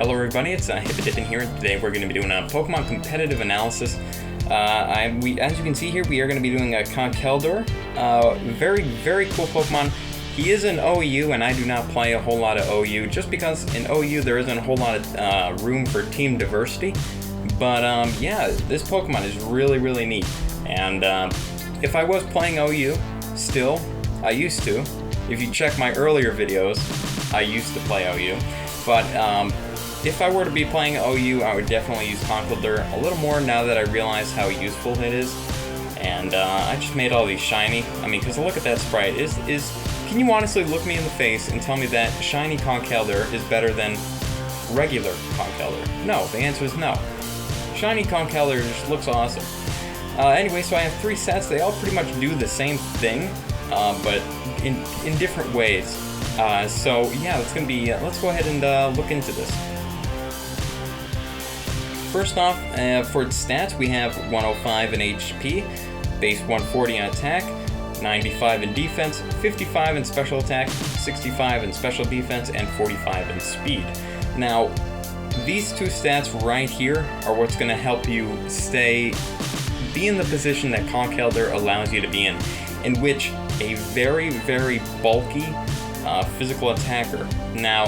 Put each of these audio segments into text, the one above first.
Hello everybody, it's Hippodippin here, and today we're going to be doing a Pokemon competitive analysis. As you can see here, we are going to be doing a Conkeldurr. Very cool Pokemon. He is an OU, and I do not play a whole lot of OU, just because in OU there isn't a whole lot of room for team diversity. But yeah, this Pokemon is really neat. And if I was playing OU, still, I used to. If you check my earlier videos, I used to play OU. But if I were to be playing OU, I would definitely use Conkeldurr a little more now that I realize how useful it is. And I just made all these shiny. I mean, because look at that sprite. Can you honestly look me in the face and tell me that shiny Conkeldurr is better than regular Conkeldurr? No, the answer is no. Shiny Conkeldurr just looks awesome. Anyway, so I have 3 sets. They all pretty much do the same thing, but in different ways. So yeah, let's go ahead and look into this. First off, for its stats, we have 105 in HP, base 140 in attack, 95 in defense, 55 in special attack, 65 in special defense, and 45 in speed. Now, these 2 stats right here are what's going to help you be in the position that Conkeldurr allows you to be in which a very bulky physical attacker. Now,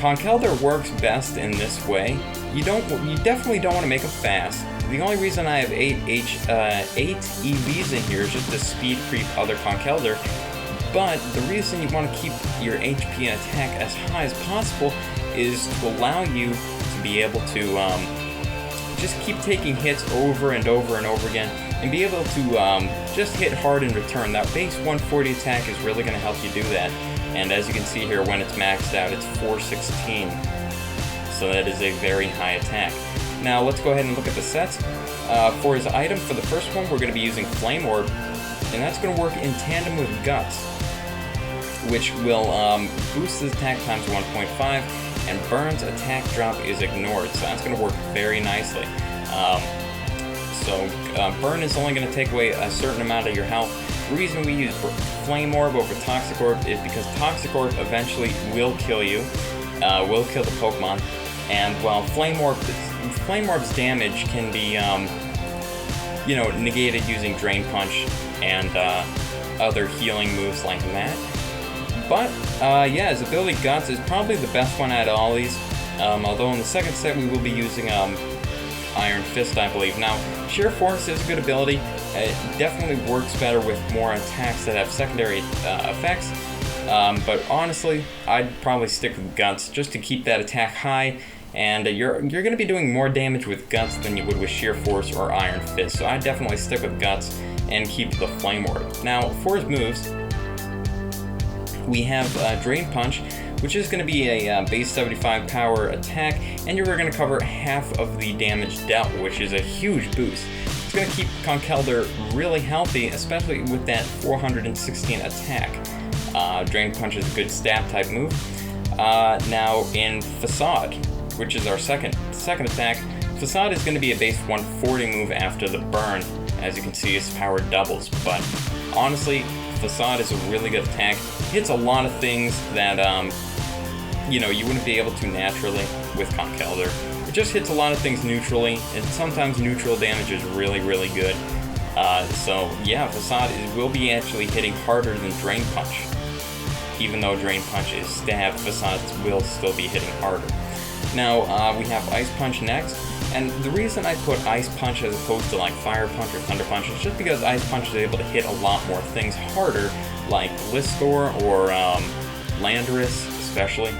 Conkeldurr works best in this way. You definitely don't want to make him fast. The only reason I have 8 EVs in here is just to speed creep other Conkeldurr. But the reason you want to keep your HP and attack as high as possible is to allow you to be able to just keep taking hits over and over again, and be able to just hit hard in return. That base 140 attack is really going to help you do that. And as you can see here, when it's maxed out, it's 416. So that is a very high attack. Now let's go ahead and look at the sets. For his item, for the first one, we're going to be using Flame Orb, and that's going to work in tandem with Guts, which will boost his attack times 1.5, and Burn's attack drop is ignored, so that's going to work very nicely. Burn is only going to take away a certain amount of your health. The reason we use Flame Orb over Toxic Orb is because Toxic Orb eventually will kill you, will kill the Pokemon, and while Flame Orb's damage can be, negated using Drain Punch and other healing moves like that. But, yeah, his ability Guts is probably the best one out of all these, although in the second set we will be using Iron Fist, I believe. Now, Sheer Force is a good ability. It definitely works better with more attacks that have secondary effects, but honestly, I'd probably stick with Guts just to keep that attack high, and you're going to be doing more damage with Guts than you would with Sheer Force or Iron Fist, so I'd definitely stick with Guts and keep the Flame Orb. Now, for his moves, we have Drain Punch, which is going to be a base 75 power attack, and you're going to cover half of the damage dealt, which is a huge boost. It's going to keep Conkeldurr really healthy, especially with that 416 attack. Drain Punch is a good stab type move. Now in Facade, which is our second attack, Facade is going to be a base 140 move after the burn. As you can see, his power doubles, but honestly, Facade is a really good attack. Hits a lot of things that you wouldn't be able to naturally with Conkeldurr. It just hits a lot of things neutrally, and sometimes neutral damage is really good. So yeah, Facade will be actually hitting harder than Drain Punch. Even though Drain Punch is stab, Facade will still be hitting harder. Now we have Ice Punch next, and the reason I put Ice Punch as opposed to like Fire Punch or Thunder Punch is just because Ice Punch is able to hit a lot more things harder, like Gliscor or Landorus especially,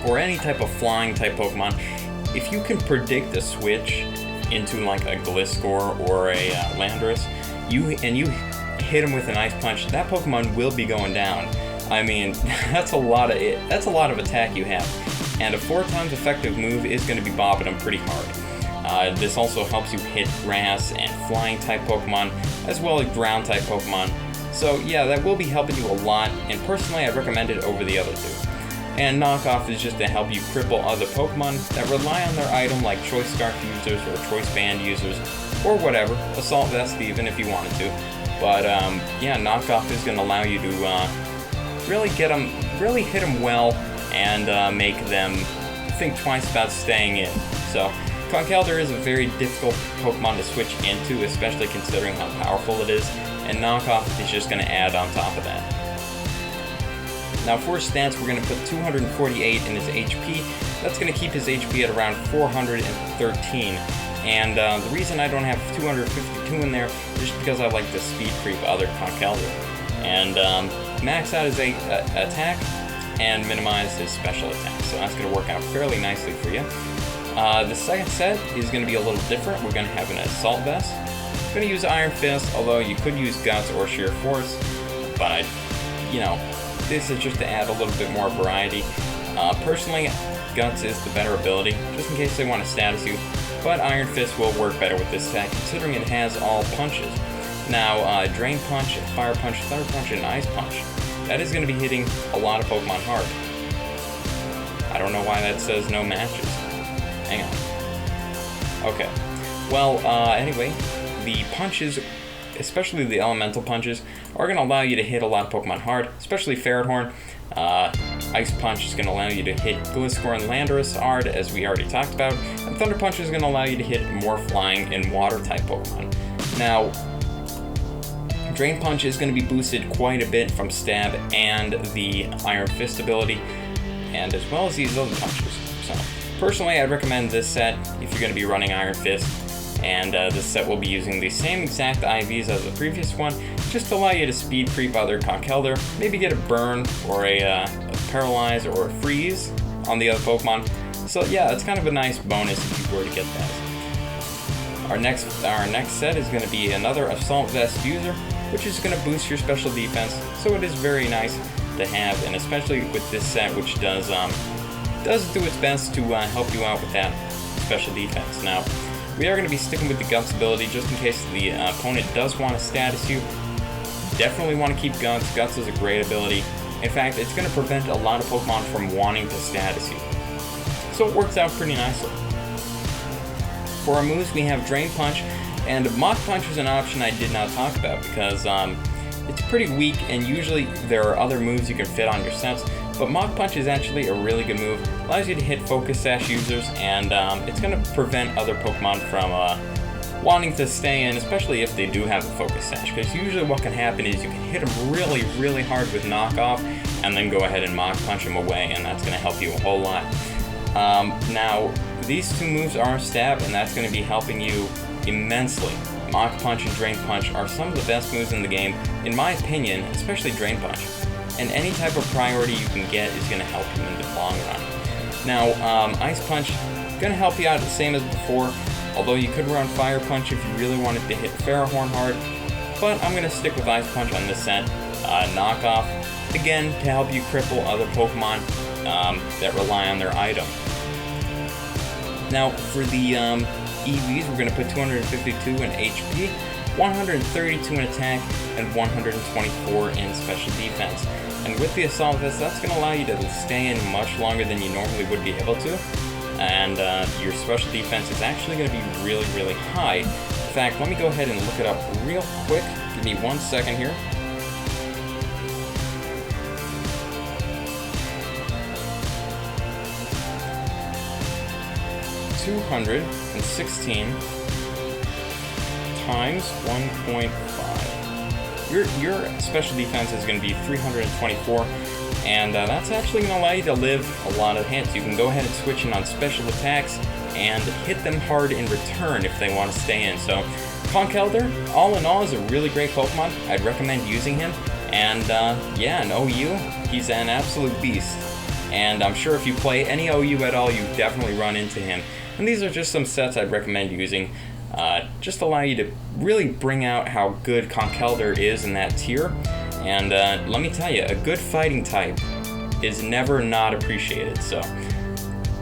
or any type of flying type Pokemon. If you can predict a switch into like a Gliscor or a Landorus, you hit him with an Ice Punch, that Pokemon will be going down. I mean, that's a lot of attack you have, and a 4 times effective move is going to be bobbing them pretty hard. This also helps you hit grass and flying type Pokemon, as well as ground type Pokemon. So yeah, that will be helping you a lot, and personally I'd recommend it over the other 2. And Knockoff is just to help you cripple other Pokemon that rely on their item, like Choice Scarf users or Choice Band users, or whatever, Assault Vest even if you wanted to. But yeah, Knockoff is going to allow you to really hit them well and make them think twice about staying in. So Conkeldurr is a very difficult Pokemon to switch into, especially considering how powerful it is, and Knockoff is just going to add on top of that. Now for stats, we're going to put 248 in his HP. That's going to keep his HP at around 413. And the reason I don't have 252 in there is just because I like to speed creep other Conkeldurr. And max out his attack and minimize his special attack. So that's going to work out fairly nicely for you. The second set is going to be a little different. We're going to have an Assault Vest. I'm going to use Iron Fist, although you could use Guts or Sheer Force. But, this is just to add a little bit more variety. Personally, Guts is the better ability, just in case they want to status you. But Iron Fist will work better with this set, considering it has all punches. Now, Drain Punch, Fire Punch, Thunder Punch, and Ice Punch. That is going to be hitting a lot of Pokemon hard. I don't know why that says no matches. Hang on. Okay. Well, anyway, the punches, especially the elemental punches, are going to allow you to hit a lot of Pokemon hard, especially Ferrothorn. Ice Punch is going to allow you to hit Gliscor and Landorus hard, as we already talked about, and Thunder Punch is going to allow you to hit more flying and water-type Pokemon. Now, Drain Punch is going to be boosted quite a bit from Stab and the Iron Fist ability, and as well as these other punches. So, personally, I'd recommend this set if you're going to be running Iron Fist, and this set will be using the same exact IVs as the previous one, just to allow you to speed creep other Conkeldurr, maybe get a burn or a paralyze or a freeze on the other Pokemon. So yeah, it's kind of a nice bonus if you were to get that. Our next set is going to be another Assault Vest user, which is going to boost your special defense, so it is very nice to have, and especially with this set, which does do its best to help you out with that special defense. Now, we are going to be sticking with the Guts ability just in case the opponent does want to status you. Definitely want to keep Guts. Guts is a great ability. In fact, it's going to prevent a lot of Pokemon from wanting to status you. So it works out pretty nicely. For our moves, we have Drain Punch, and Mach Punch is an option I did not talk about because it's pretty weak, and usually there are other moves you can fit on your sets, but Mach Punch is actually a really good move. Allows you to hit Focus Sash users, and it's going to prevent other Pokemon from wanting to stay in, especially if they do have a Focus Sash, because usually what can happen is you can hit them really, really hard with Knockoff, and then go ahead and Mach Punch them away, and that's going to help you a whole lot. Now, these two moves are Stab, and that's going to be helping you immensely. Mach Punch and Drain Punch are some of the best moves in the game, in my opinion, especially Drain Punch. And any type of priority you can get is going to help you in the long run. Now, Ice Punch, going to help you out the same as before, although you could run Fire Punch if you really wanted to hit Ferrothorn hard, but I'm going to stick with Ice Punch on this set. Knockoff, again, to help you cripple other Pokemon that rely on their item. Now, for the EVs, we're going to put 252 in HP, 132 in attack, and 124 in special defense. And with the Assault Vest, that's going to allow you to stay in much longer than you normally would be able to. And your special defense is actually going to be really, really high. In fact, let me go ahead and look it up real quick. Give me 1 second here. $216 times 1.5. Your special defense is going to be 324, and that's actually going to allow you to live a lot of hits. You can go ahead and switch in on special attacks and hit them hard in return if they want to stay in. So Conkeldurr, all in all, is a really great Pokemon. I'd recommend using him, and yeah, an OU, he's an absolute beast. And I'm sure if you play any OU at all, you definitely run into him. And these are just some sets I'd recommend using, just to allow you to really bring out how good Conkeldurr is in that tier. And let me tell you, a good fighting type is never not appreciated. So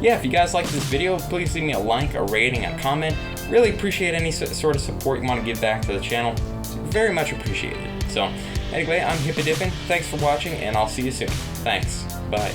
yeah, if you guys like this video, please leave me a like, a rating, a comment. Really appreciate any sort of support you want to give back to the channel. It's very much appreciated. So anyway, I'm Hippodippin'. Thanks for watching, and I'll see you soon. Thanks. Bye.